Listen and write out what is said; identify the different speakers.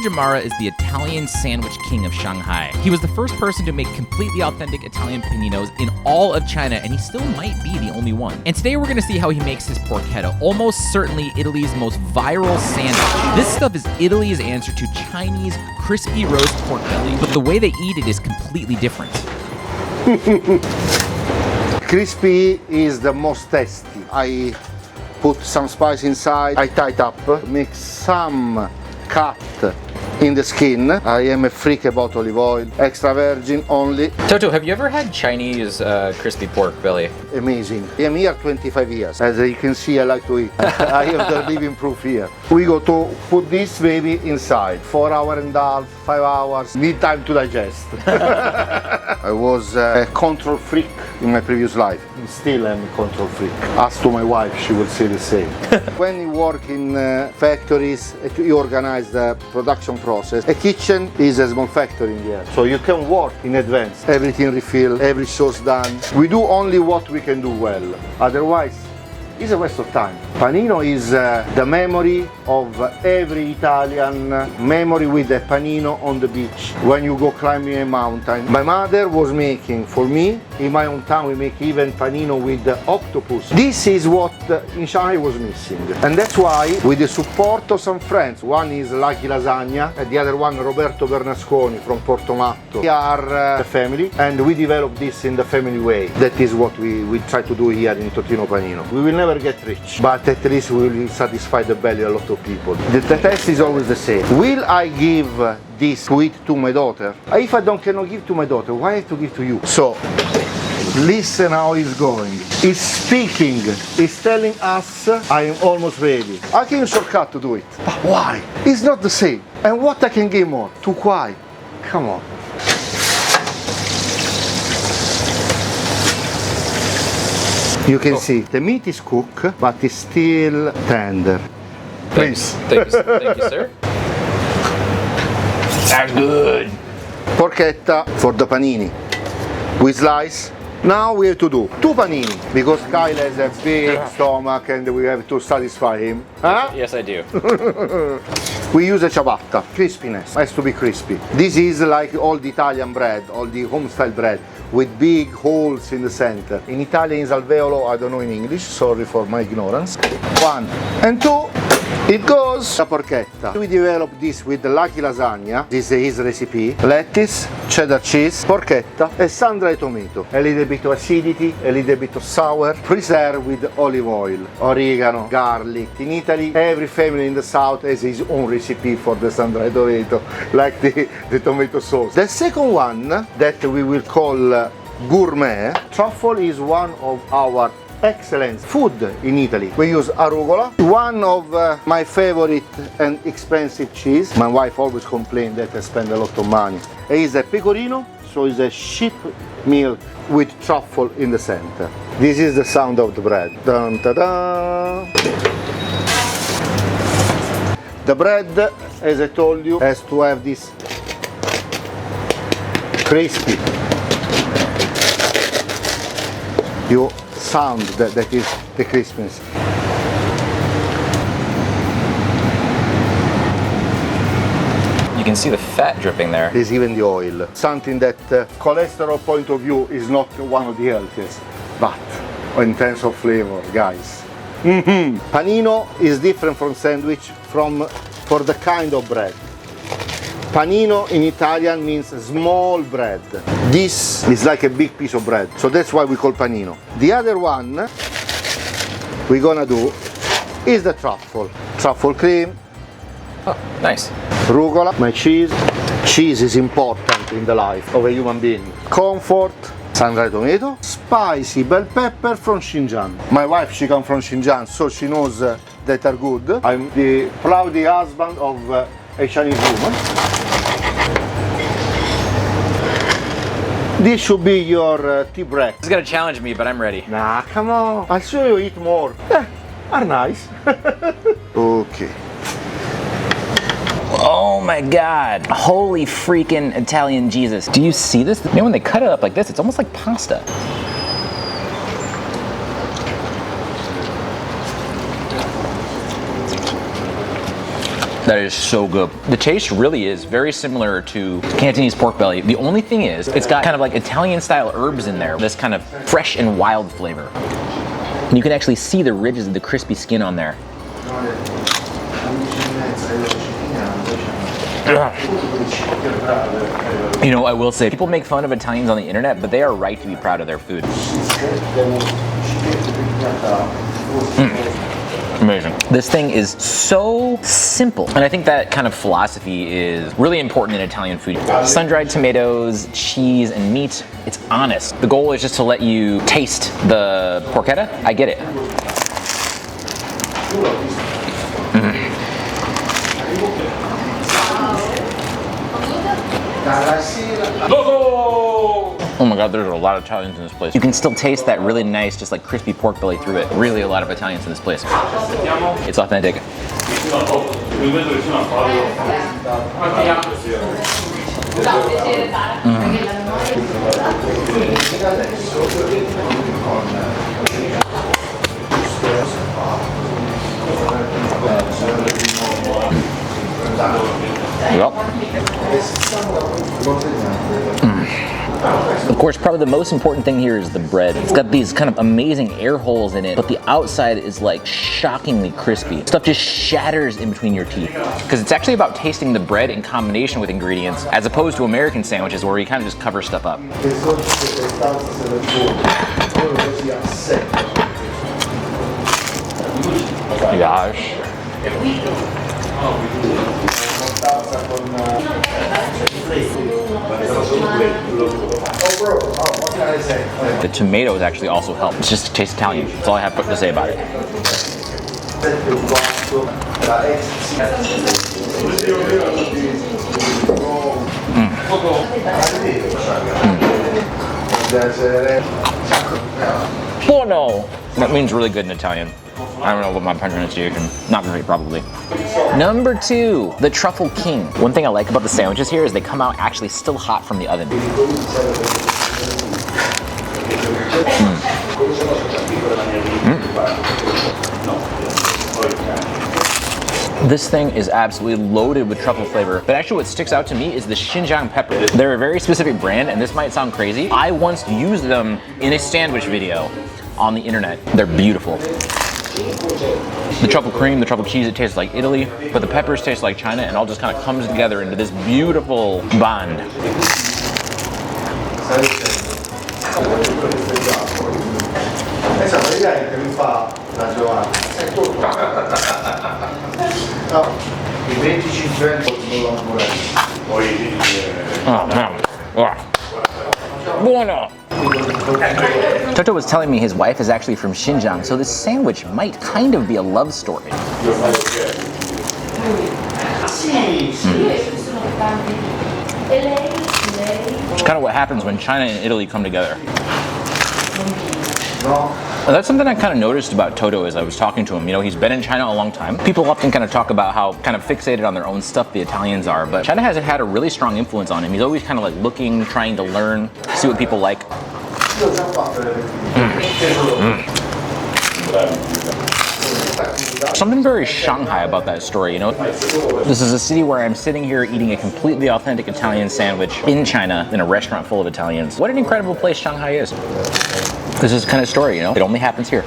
Speaker 1: Jamara is the Italian sandwich king of Shanghai. He was the first person to make completely authentic Italian paninos in all of China, and he still might be the only one. And today we're gonna see how he makes his porchetta, almost certainly Italy's most viral sandwich. This stuff is Italy's answer to Chinese crispy roast pork belly, but the way they eat it is completely different.
Speaker 2: Crispy is the most tasty. I put some spice inside, I tie it up, make some cut in the skin. I am a freak about olive oil, extra virgin only.
Speaker 1: Toto, have you ever had Chinese crispy pork belly?
Speaker 2: Amazing. I'm here 25 years. As you can see, I like to eat. I have the living proof here. We go to put this baby inside. 4 hours and a half, 5 hours. Need time to digest. I was a control freak in my previous life. Still am a control freak. Ask to my wife, she will say the same. When you work in factories, you organize the production process. A kitchen is a small factory in the end. So you can work in advance. Everything refilled, every sauce done. We do only what we can do well. Otherwise, it's a waste of time. Panino is the memory of every Italian, memory with a panino on the beach when you go climbing a mountain. My mother was making for me, in my hometown we make even panino with the octopus. This is what in Shanghai was missing. And that's why, with the support of some friends, one is Lucky Lasagna, and the other one Roberto Bernasconi from Portomatto. We are a family and we develop this in the family way. That is what we try to do here in Totino Panino. We will never get rich, but at least we will satisfy the belly of a lot of people. The test is always the same. Will I give this to eat to my daughter? If I cannot give to my daughter, why I have to give to you? So, listen how he's going. He's speaking, he's telling us, I am almost ready. I can shortcut to do it, but why? It's not the same. And what I can give more? Too quiet. Come on. You can see the meat is cooked, but it's still tender. Please.
Speaker 1: Thank you, sir. That's good.
Speaker 2: Porchetta for the panini. We slice. Now we have to do 2 panini because Kyle has a big stomach and we have to satisfy him. Huh?
Speaker 1: Yes, I do.
Speaker 2: We use a ciabatta. Crispiness has to be crispy. This is like all the Italian bread, all the home-style bread, with big holes in the center. In Italian is alveolo, I don't know in English, sorry for my ignorance. 1 and 2, it goes. La porchetta. We developed this with the Lucky Lasagna, this is his recipe. Lettuce, cheddar cheese, porchetta, and sun-dried tomato. A little bit of acidity, a little bit of sour, preserved with olive oil, oregano, garlic. In Italy, every family in the south has his own recipe for the sun-dried tomato, like the tomato sauce. The second one that we will call gourmet, truffle is one of our excellent food in Italy. We use arugula, one of my favorite and expensive cheese. My wife always complained that I spend a lot of money. It is a pecorino, so it's a sheep milk with truffle in the center. This is the sound of the bread. Dun, da, da. The bread, as I told you, has to have this crispy. You sound that is the crispiness.
Speaker 1: You can see the fat dripping there.
Speaker 2: There's even the oil. Something that cholesterol point of view is not one of the healthiest, but in terms of flavor, guys. Panino is different from sandwich for the kind of bread. Panino in Italian means small bread. This is like a big piece of bread, so that's why we call panino. The other one we're gonna do is the truffle. Truffle cream.
Speaker 1: Oh, nice.
Speaker 2: Rucola, my cheese. Cheese is important in the life of a human being. Comfort, sun-dried tomato, spicy bell pepper from Xinjiang. My wife, she comes from Xinjiang, so she knows that are good. I'm the proud husband of a Chinese woman. This should be your tea break.
Speaker 1: This is gonna challenge me, but I'm ready.
Speaker 2: Nah, come on. I'll show you eat more. Are nice. Okay.
Speaker 1: Oh my God. Holy freaking Italian Jesus. Do you see this? Man, when they cut it up like this, it's almost like pasta. That is so good. The taste really is very similar to Cantonese pork belly. The only thing is, it's got kind of like Italian style herbs in there. This kind of fresh and wild flavor. And you can actually see the ridges of the crispy skin on there. You know, I will say, people make fun of Italians on the internet, but they are right to be proud of their food. Amazing. This thing is so simple. And I think that kind of philosophy is really important in Italian food. Sun-dried tomatoes, cheese, and meat. It's honest. The goal is just to let you taste the porchetta. I get it. Oh my God, there's a lot of Italians in this place. You can still taste that really nice, just like crispy pork belly through it. Really a lot of Italians in this place. It's authentic. Of course, probably the most important thing here is the bread. It's got these kind of amazing air holes in it, but the outside is like shockingly crispy. Stuff just shatters in between your teeth. Because it's actually about tasting the bread in combination with ingredients, as opposed to American sandwiches where you kind of just cover stuff up. Gosh. The tomatoes actually also help. It's just tastes Italian. That's all I have to say about it. Buono! That means really good in Italian. I don't know what my pronunciation. Not great, probably. Number 2, the Truffle King. One thing I like about the sandwiches here is they come out actually still hot from the oven. This thing is absolutely loaded with truffle flavor. But actually what sticks out to me is the Xinjiang pepper. They're a very specific brand, and this might sound crazy. I once used them in a sandwich video on the internet. They're beautiful. The truffle cream, the truffle cheese, it tastes like Italy, but the peppers taste like China, and all just kind of comes together into this beautiful bond. Oh man. Buono. Toto was telling me his wife is actually from Xinjiang, so this sandwich might kind of be a love story. It's kind of what happens when China and Italy come together. And that's something I kind of noticed about Toto as I was talking to him. You know, he's been in China a long time. People often kind of talk about how kind of fixated on their own stuff the Italians are, but China hasn't had a really strong influence on him. He's always kind of like looking, trying to learn, see what people like. Something very Shanghai about that story, you know? This is a city where I'm sitting here eating a completely authentic Italian sandwich in China in a restaurant full of Italians. What an incredible place Shanghai is. This is the kind of story, you know? It only happens here.